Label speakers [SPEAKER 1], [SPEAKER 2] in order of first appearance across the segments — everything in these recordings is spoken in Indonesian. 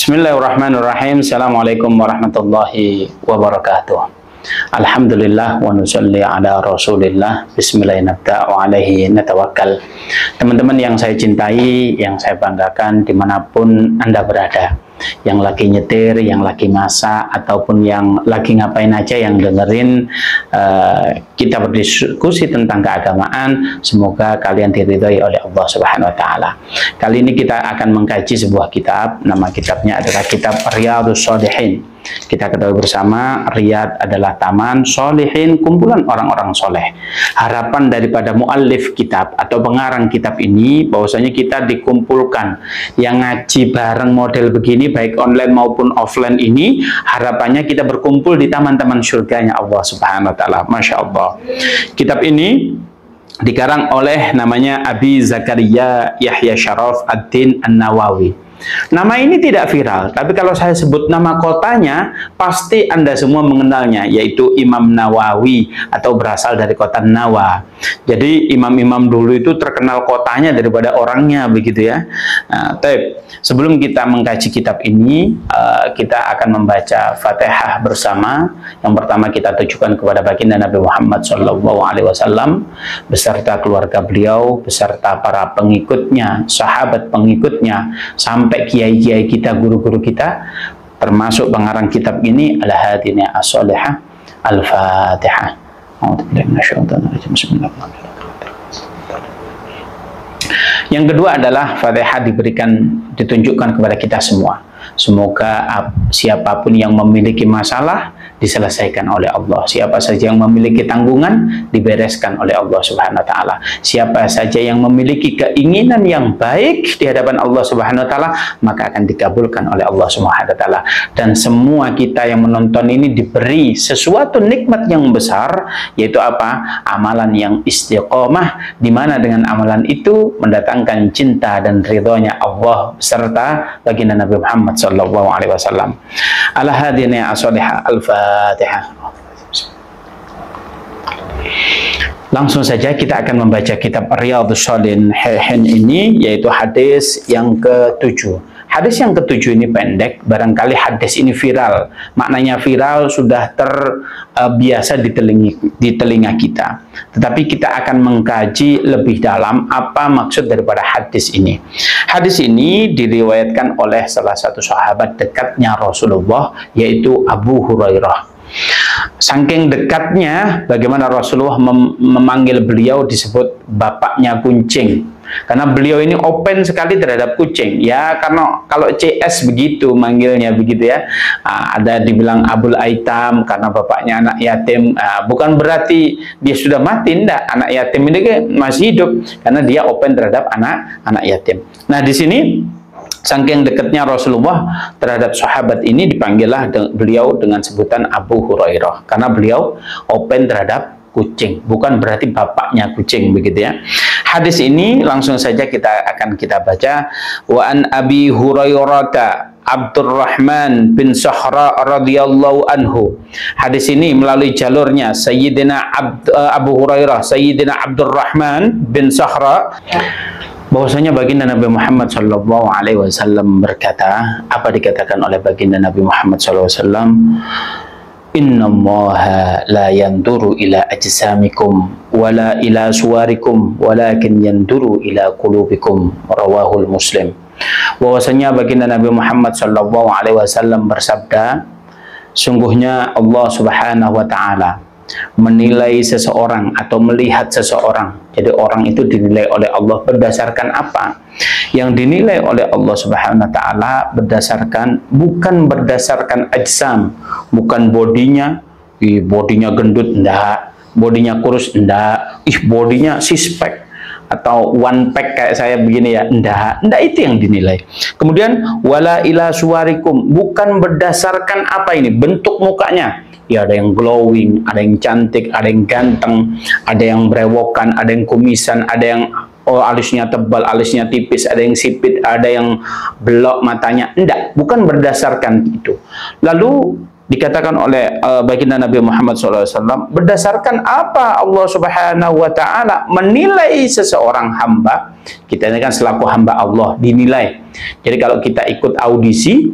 [SPEAKER 1] Bismillahirrahmanirrahim. Assalamualaikum warahmatullahi wabarakatuh. Alhamdulillah wa nusalli ala rasulillah. Bismillahirrahmanirrahim wa alaihi natawakkal. Teman-teman yang saya cintai, yang saya banggakan dimanapun Anda berada, yang lagi nyetir, yang lagi masak, ataupun yang lagi ngapain aja yang dengerin kita berdiskusi tentang keagamaan, semoga kalian diridhoi oleh Allah Subhanahu wa Ta'ala. Kali ini kita akan mengkaji sebuah kitab. Nama kitabnya adalah kitab Riyadhus Shalihin. Kita ketahui bersama, Riyadh adalah taman sholihin, kumpulan orang-orang soleh. Harapan daripada muallif kitab atau pengarang kitab ini bahwasanya kita dikumpulkan yang ngaji bareng model begini, baik online maupun offline ini, harapannya kita berkumpul di taman-taman surganya Allah Subhanahu wa Ta'ala. Masya Allah. Kitab ini dikarang oleh namanya Abi Zakaria Yahya Sharaf Ad-Din An-Nawawi. Nama ini tidak viral, tapi kalau saya sebut nama kotanya, pasti Anda semua mengenalnya, yaitu Imam Nawawi, atau berasal dari kota Nawa. Jadi imam-imam dulu itu terkenal kotanya daripada orangnya, begitu ya. Nah, sebelum kita mengkaji kitab ini, kita akan membaca Fatihah bersama. Yang pertama kita tujukan kepada baginda Nabi Muhammad SAW beserta keluarga beliau, beserta para pengikutnya, sahabat pengikutnya, sampai kiai-kiai kita, guru-guru kita, termasuk pengarang kitab ini, Al-Hadinah As-Salihah. Al-Fatihah. Yang kedua adalah Fatihah ditunjukkan kepada kita semua. Semoga siapapun yang memiliki masalah diselesaikan oleh Allah. Siapa saja yang memiliki tanggungan dibereskan oleh Allah Subhanahu wa Ta'ala. Siapa saja yang memiliki keinginan yang baik di hadapan Allah Subhanahu wa Ta'ala, maka akan dikabulkan oleh Allah Subhanahu wa Ta'ala. Dan semua kita yang menonton ini diberi sesuatu nikmat yang besar, yaitu apa? Amalan yang istiqomah, di mana dengan amalan itu mendatangkan cinta dan ridhonya Allah serta baginda Nabi Muhammad sallallahu alaihi wasallam. Al-Hadinah As-Salihah. Al-Fatihah. Langsung saja kita akan membaca kitab Riyadhus Shalihin ini, yaitu hadis yang ke-7. Hadis yang ke-7 ini pendek, barangkali hadis ini viral. Maknanya viral sudah terbiasa di telinga kita. Tetapi kita akan mengkaji lebih dalam apa maksud daripada hadis ini. Hadis ini diriwayatkan oleh salah satu sahabat dekatnya Rasulullah, yaitu Abu Hurairah. Saking dekatnya, bagaimana Rasulullah memanggil beliau disebut bapaknya kucing. Karena beliau ini open sekali terhadap kucing. Ya, karena kalau CS begitu manggilnya, begitu ya. Ada dibilang Abul Aitam karena bapaknya anak yatim. Bukan berarti dia sudah mati, enggak. Anak yatim ini masih hidup karena dia open terhadap anak yatim. Nah, di sini saking dekatnya Rasulullah terhadap sahabat ini, dipanggillah beliau dengan sebutan Abu Hurairah karena beliau open terhadap kucing, bukan berarti bapaknya kucing, begitu ya. Hadis ini langsung saja kita baca. Wa an Abi Hurairah Abdurrahman bin Sahra radhiyallahu anhu. Hadis ini melalui jalurnya Sayyidina Abu Hurairah, Sayyidina Abdurrahman bin Sahra, bahwasanya baginda Nabi Muhammad sallallahu alaihi wasallam berkata, apa dikatakan oleh baginda Nabi Muhammad sallallahu alaihi wasallam? Innallaha la yanduru ila ajsamikum wala ila suwarikum walakin yanduru ila qulubikum, rawahul Muslim. Bahwasanya baginda Nabi Muhammad sallallahu alaihi wasallam bersabda, sungguhnya Allah Subhanahu wa Ta'ala menilai seseorang atau melihat seseorang. Jadi orang itu dinilai oleh Allah berdasarkan apa? Yang dinilai oleh Allah Subhanahu wa Ta'ala bukan berdasarkan ajsam, bukan bodinya, bodinya gendut, enggak, bodinya kurus, enggak, bodinya six-pack atau one pack kayak saya begini ya, enggak itu yang dinilai. Kemudian wala ila suwarikum, bukan berdasarkan apa ini, bentuk mukanya. Ya, ada yang glowing, ada yang cantik, ada yang ganteng, ada yang brewokan, ada yang kumisan, ada yang alisnya tebal, alisnya tipis, ada yang sipit, ada yang belok matanya. Enggak, bukan berdasarkan itu. Lalu dikatakan oleh baginda Nabi Muhammad SAW, berdasarkan apa Allah Subhanahu wa Ta'ala menilai seseorang hamba? Kita ini kan selaku hamba Allah dinilai. Jadi kalau kita ikut audisi,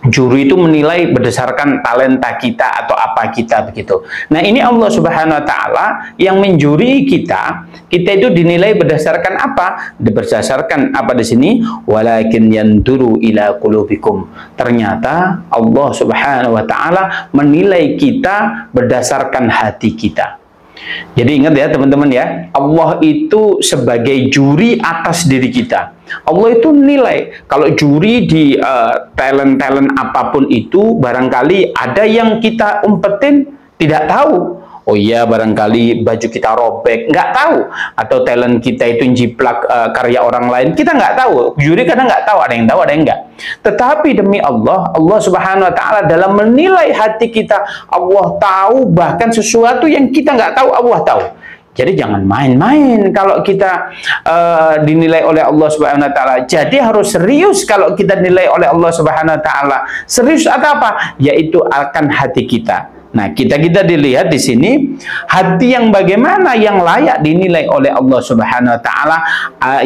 [SPEAKER 1] Juri itu menilai berdasarkan talenta kita atau apa kita begitu. Nah, ini Allah Subhanahu wa taala yang menjuri kita. Kita itu dinilai berdasarkan apa? Berdasarkan apa di sini? Walakin yanduru ila qulubikum. Ternyata Allah Subhanahu wa taala menilai kita berdasarkan hati kita. Jadi ingat ya teman-teman ya, Allah itu sebagai juri atas diri kita. Allah itu nilai. Kalau juri di talent-talent apapun itu, barangkali ada yang kita umpetin tidak tahu. Oh iya, barangkali baju kita robek, nggak tahu. Atau talent kita itu jiplak karya orang lain, kita nggak tahu. Juri kadang nggak tahu, ada yang tahu, ada yang nggak. Tetapi demi Allah, Allah Subhanahu wa taala dalam menilai hati kita, Allah tahu bahkan sesuatu yang kita nggak tahu, Allah tahu. Jadi jangan main-main kalau kita dinilai oleh Allah Subhanahu wa taala. Jadi harus serius kalau kita dinilai oleh Allah Subhanahu wa taala. Serius atau apa? Yaitu akan hati kita. Nah, kita dilihat di sini hati yang bagaimana yang layak dinilai oleh Allah Subhanahu wa taala,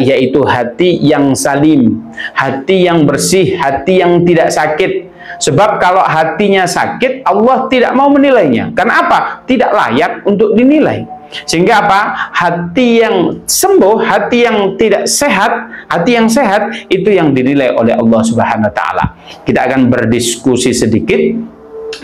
[SPEAKER 1] yaitu hati yang salim, hati yang bersih, hati yang tidak sakit. Sebab kalau hatinya sakit, Allah tidak mau menilainya. Karena apa? Tidak layak untuk dinilai. Sehingga apa? Hati yang sembuh, hati yang tidak sehat, hati yang sehat itu yang dinilai oleh Allah Subhanahu wa taala. Kita akan berdiskusi sedikit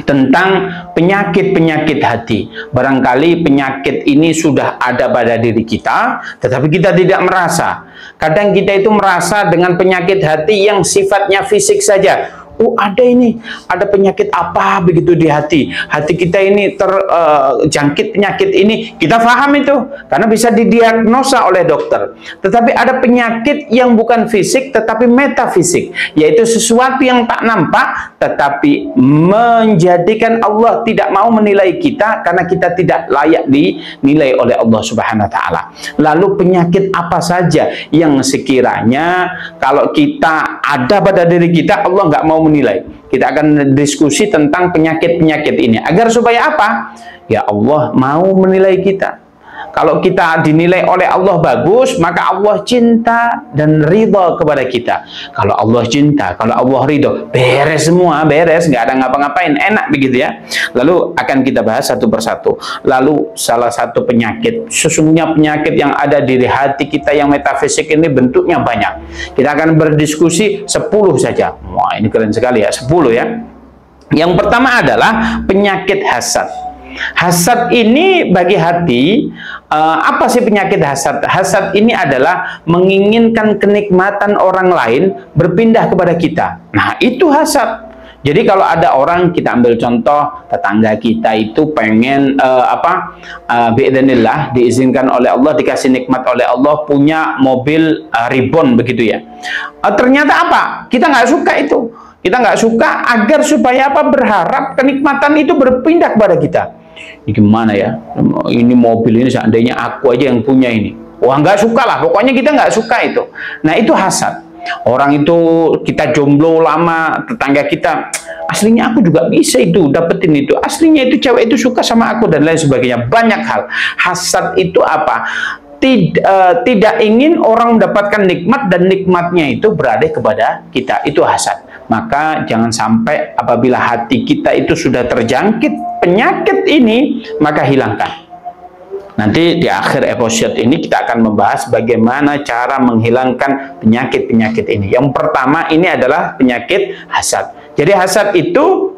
[SPEAKER 1] tentang penyakit-penyakit hati. Barangkali penyakit ini sudah ada pada diri kita, tetapi kita tidak merasa. Kadang kita itu merasa dengan penyakit hati yang sifatnya fisik saja. Oh, ada ini, ada penyakit apa begitu di hati. Hati kita ini terjangkit penyakit ini. Kita paham itu, karena bisa didiagnosa oleh dokter. Tetapi ada penyakit yang bukan fisik, tetapi metafisik. Yaitu sesuatu yang tak nampak, tetapi menjadikan Allah tidak mau menilai kita, karena kita tidak layak dinilai oleh Allah Subhanahu wa taala. Lalu penyakit apa saja yang sekiranya kalau kita ada pada diri kita, Allah nggak mau menilai. Kita akan diskusi tentang penyakit-penyakit ini agar supaya apa? Ya Allah mau menilai kita. Kalau kita dinilai oleh Allah bagus, maka Allah cinta dan ridha kepada kita. Kalau Allah cinta, kalau Allah ridha, beres semua, beres, nggak ada ngapa-ngapain, enak begitu ya. Lalu akan kita bahas satu persatu. Lalu salah satu penyakit, sesungguhnya penyakit yang ada di hati kita yang metafisik ini bentuknya banyak. Kita akan berdiskusi 10 saja. Wah, ini keren sekali ya, 10 ya. Yang pertama adalah penyakit hasad. Hasad ini bagi hati, apa sih penyakit hasad? Hasad ini adalah menginginkan kenikmatan orang lain berpindah kepada kita. Nah, itu hasad. Jadi kalau ada orang, kita ambil contoh tetangga kita itu pengen biidznillah, diizinkan oleh Allah, dikasih nikmat oleh Allah, punya mobil Ribbon begitu ya. Ternyata apa? Kita nggak suka itu. Kita nggak suka agar supaya apa? Berharap kenikmatan itu berpindah kepada kita. Ini gimana ya? Ini mobil ini seandainya aku aja yang punya ini. Wah, nggak suka lah. Pokoknya kita nggak suka itu. Nah, itu hasad. Orang itu kita jomblo lama, tetangga kita, aslinya aku juga bisa itu, dapetin itu. Aslinya itu cewek itu suka sama aku dan lain sebagainya. Banyak hal. Hasad itu apa? Tidak ingin orang mendapatkan nikmat dan nikmatnya itu berada kepada kita. Itu hasad. Maka jangan sampai apabila hati kita itu sudah terjangkit penyakit ini, maka hilangkan. Nanti di akhir episode ini kita akan membahas bagaimana cara menghilangkan penyakit-penyakit ini. Yang pertama ini adalah penyakit hasad. Jadi hasad itu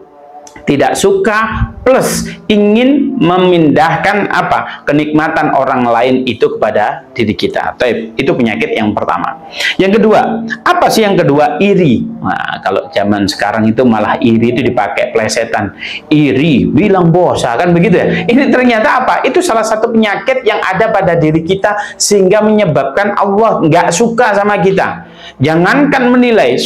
[SPEAKER 1] tidak suka plus ingin memindahkan apa? Kenikmatan orang lain itu kepada diri kita. Itu penyakit yang pertama. Yang kedua, apa sih yang kedua? Iri. Nah, kalau zaman sekarang itu malah iri itu dipakai plesetan. Iri, bilang bosa, kan begitu ya? Ini ternyata apa? Itu salah satu penyakit yang ada pada diri kita sehingga menyebabkan Allah nggak suka sama kita. Jangankan menilai,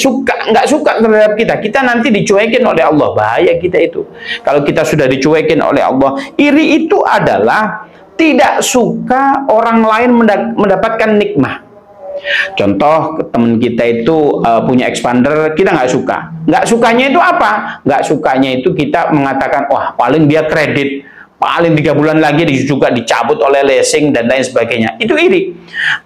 [SPEAKER 1] nggak suka terhadap kita. Kita nanti dicuekin oleh Allah. Bahaya kita itu. Kalau kita sudah dicuekin oleh Allah, iri itu adalah tidak suka orang lain mendapatkan nikmat. Contoh, teman kita itu punya expander, kita nggak suka. Nggak sukanya itu apa? Nggak sukanya itu kita mengatakan, wah paling dia kredit, paling 3 bulan lagi juga dicabut oleh leasing dan lain sebagainya. Itu iri.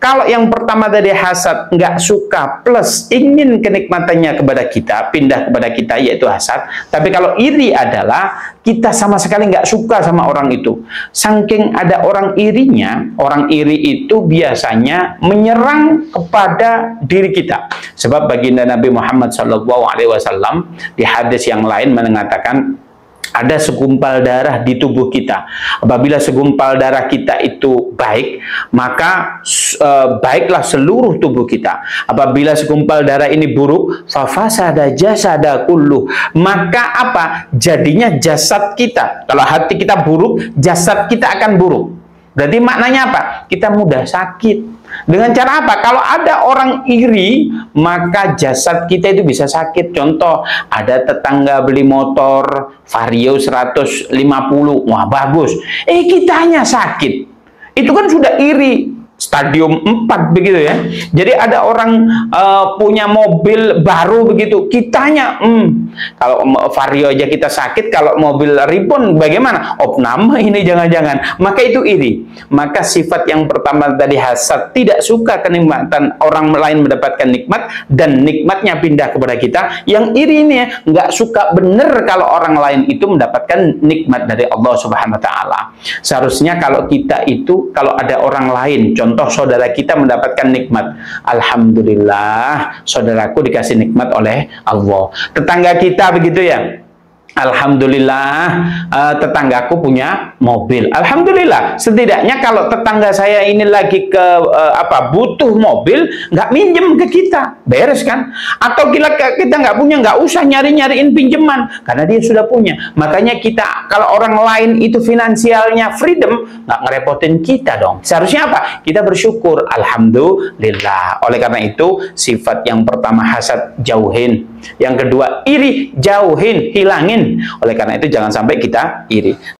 [SPEAKER 1] Kalau yang pertama tadi hasad, nggak suka plus ingin kenikmatannya kepada kita, pindah kepada kita, yaitu hasad. Tapi kalau iri adalah kita sama sekali nggak suka sama orang itu. Saking ada orang irinya, orang iri itu biasanya menyerang kepada diri kita. Sebab baginda Nabi Muhammad SAW di hadis yang lain mengatakan, ada segumpal darah di tubuh kita. Apabila segumpal darah kita itu baik, maka baiklah seluruh tubuh kita. Apabila segumpal darah ini buruk, fafasada jasada kulluh, maka apa? Jadinya jasad kita. Kalau hati kita buruk, jasad kita akan buruk. Berarti maknanya apa? Kita mudah sakit. Dengan cara apa? Kalau ada orang iri, maka jasad kita itu bisa sakit. Contoh, ada tetangga beli motor Vario 150, wah bagus. Kitanya sakit. Itu kan sudah iri. Stadium 4 begitu ya. Jadi ada orang punya mobil baru begitu, kitanya kalau Vario aja kita sakit, kalau mobil Ribbon bagaimana? Opname ini jangan-jangan. Maka itu iri. Maka sifat yang pertama tadi hasad, tidak suka kenikmatan orang lain mendapatkan nikmat dan nikmatnya pindah kepada kita. Yang iri ini ya, nggak suka bener kalau orang lain itu mendapatkan nikmat dari Allah Subhanahu wa taala. Seharusnya kalau kita itu, kalau ada orang lain, contoh saudara kita mendapatkan nikmat, alhamdulillah saudaraku dikasih nikmat oleh Allah. Tetangga kita begitu ya, alhamdulillah tetanggaku punya mobil. Alhamdulillah, setidaknya kalau tetangga saya ini lagi butuh mobil, nggak minjem ke kita, beres kan? Atau kita nggak punya, nggak usah nyari-nyariin pinjaman karena dia sudah punya. Makanya kita, kalau orang lain itu finansialnya freedom, nggak ngerepotin kita dong. Seharusnya apa? Kita bersyukur, alhamdulillah. Oleh karena itu, sifat yang pertama hasad, jauhin. Yang kedua iri, jauhin, hilangin. Oleh karena itu jangan sampai kita iri.